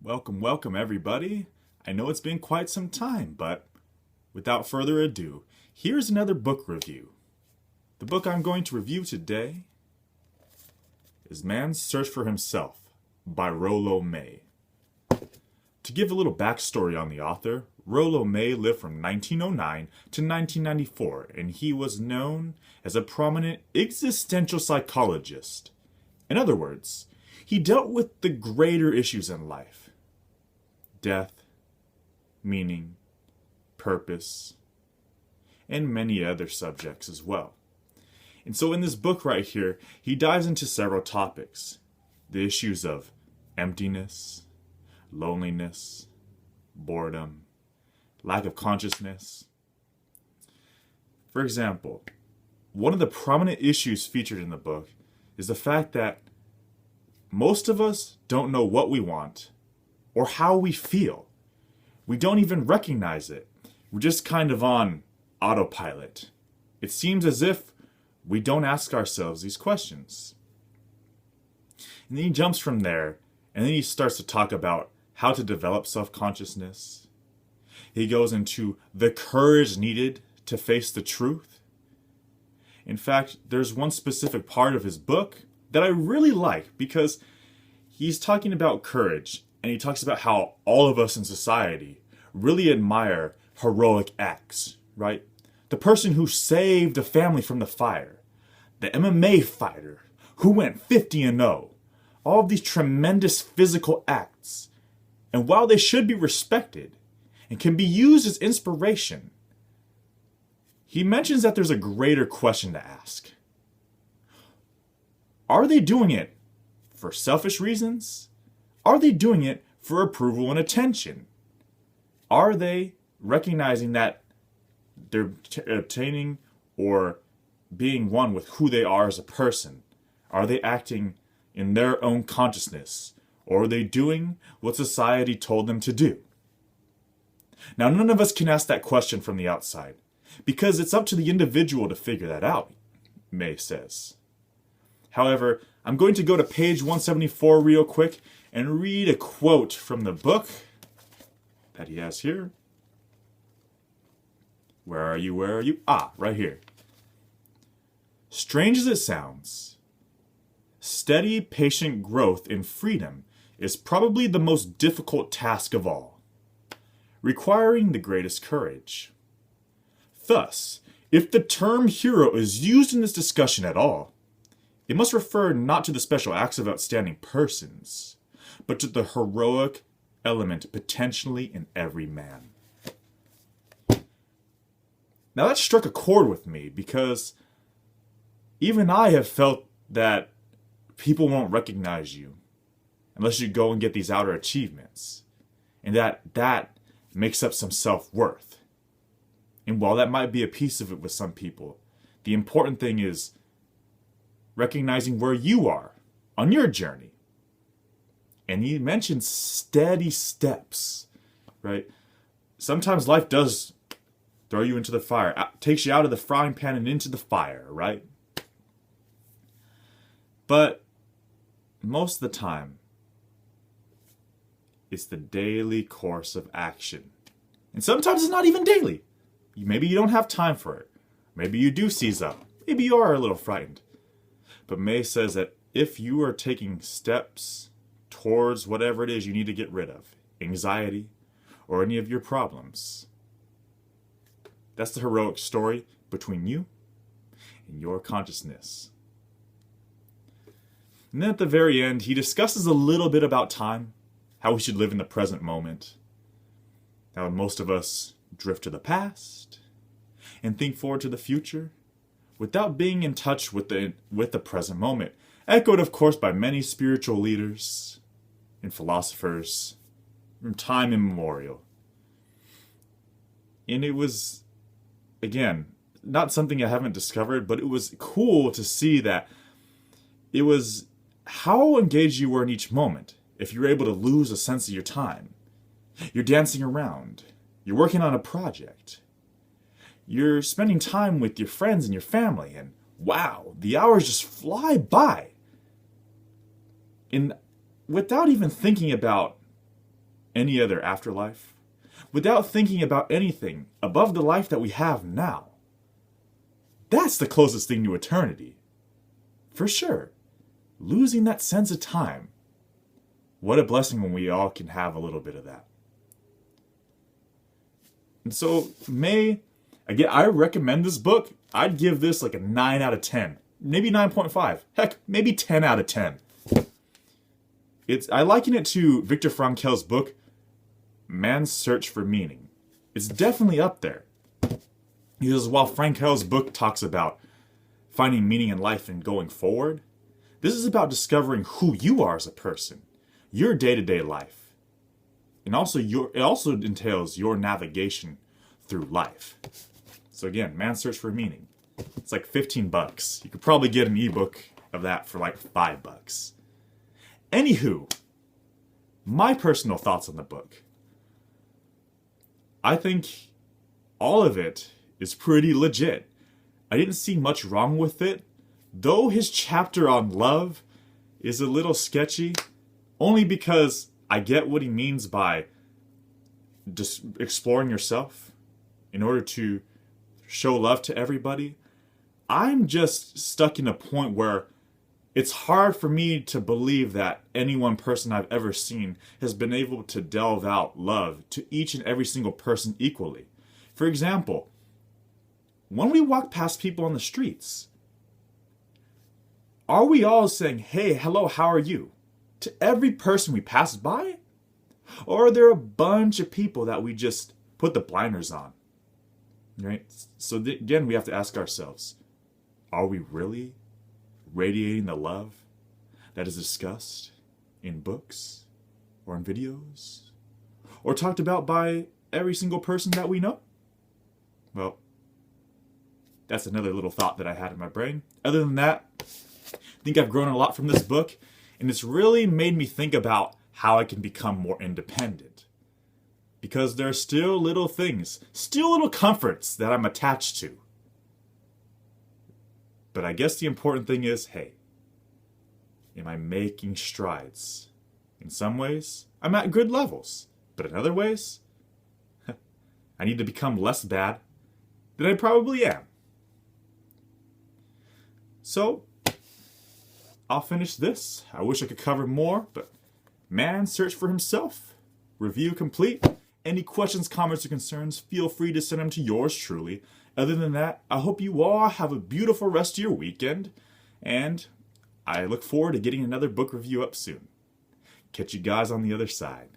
Welcome, everybody. I know it's been quite some time, but without further ado, here's another book review. The book I'm going to review today is Man's Search for Himself by Rollo May. To give a little backstory on the author, Rollo May lived from 1909 to 1994, and he was known as a prominent existential psychologist. In other words, he dealt with the greater issues in life: death, meaning, purpose, and many other subjects as well. And so in this book right here, he dives into several topics: the issues of emptiness, loneliness, boredom, lack of consciousness. For example, one of the prominent issues featured in the book is the fact that most of us don't know what we want or how we feel. We don't even recognize it. We're just kind of on autopilot. It seems as if we don't ask ourselves these questions. And then he jumps from there, and then he starts to talk about how to develop self-consciousness. He goes into the courage needed to face the truth. In fact, there's one specific part of his book that I really like, because he's talking about courage, and he talks about how all of us in society really admire heroic acts, right? The person who saved a family from the fire, the MMA fighter who went 50-0, all of these tremendous physical acts. And while they should be respected and can be used as inspiration, he mentions that there's a greater question to ask. Are they doing it for selfish reasons? Are they doing it for approval and attention? Are they recognizing that they're attaining or being one with who they are as a person? Are they acting in their own consciousness? Or are they doing what society told them to do? Now, none of us can ask that question from the outside, because it's up to the individual to figure that out, May says. However, I'm going to go to page 174 real quick and read a quote from the book that he has here. Where are you? Ah, right here. Strange as it sounds, steady, patient growth in freedom is probably the most difficult task of all, requiring the greatest courage. Thus, if the term hero is used in this discussion at all, it must refer not to the special acts of outstanding persons, but to the heroic element potentially in every man. Now that struck a chord with me, because even I have felt that people won't recognize you unless you go and get these outer achievements, and that makes up some self-worth. And while that might be a piece of it with some people, the important thing is recognizing where you are on your journey. And he mentions steady steps, right? Sometimes life does throw you into the fire, takes you out of the frying pan and into the fire, right? But most of the time, it's the daily course of action. And sometimes it's not even daily. Maybe you don't have time for it. Maybe you do seize up. Maybe you are a little frightened. But May says that if you are taking steps towards whatever it is you need to get rid of, anxiety or any of your problems, that's the heroic story between you and your consciousness. And then at the very end, he discusses a little bit about time, how we should live in the present moment. How most of us drift to the past and think forward to the future without being in touch with the present moment. Echoed, of course, by many spiritual leaders and philosophers from time immemorial. And it was, again, not something I haven't discovered, but it was cool to see that it was how engaged you were in each moment. If you're able to lose a sense of your time, you're dancing around, you're working on a project, you're spending time with your friends and your family, and wow, the hours just fly by. And without even thinking about any other afterlife, without thinking about anything above the life that we have now. That's the closest thing to eternity. For sure. Losing that sense of time. What a blessing when we all can have a little bit of that. And so, again, I recommend this book. I'd give this like a 9 out of 10. Maybe 9.5. Heck, maybe 10 out of 10. I liken it to Viktor Frankl's book, Man's Search for Meaning. It's definitely up there. Because while Frankl's book talks about finding meaning in life and going forward, this is about discovering who you are as a person, your day-to-day life. And it also entails your navigation through life. So again, Man's Search for Meaning. It's like $15. You could probably get an ebook of that for like $5. Anywho, my personal thoughts on the book. I think all of it is pretty legit. I didn't see much wrong with it, though his chapter on love is a little sketchy, only because I get what he means by just exploring yourself in order to show love to everybody. I'm just stuck in a point where it's hard for me to believe that any one person I've ever seen has been able to delve out love to each and every single person equally. For example, when we walk past people on the streets, are we all saying, hey, hello, how are you, to every person we pass by? Or are there a bunch of people that we just put the blinders on? Right? So again, we have to ask ourselves, are we really radiating the love that is discussed in books or in videos or talked about by every single person that we know? Well, that's another little thought that I had in my brain. Other than that, I think I've grown a lot from this book, and it's really made me think about how I can become more independent. Because there are still little things, still little comforts that I'm attached to. But I guess the important thing is, hey, am I making strides? In some ways, I'm at good levels. But in other ways, I need to become less bad than I probably am. So, I'll finish this. I wish I could cover more, but Man's Search for Himself. Review complete. Any questions, comments, or concerns, feel free to send them to yours truly. Other than that, I hope you all have a beautiful rest of your weekend, and I look forward to getting another book review up soon. Catch you guys on the other side.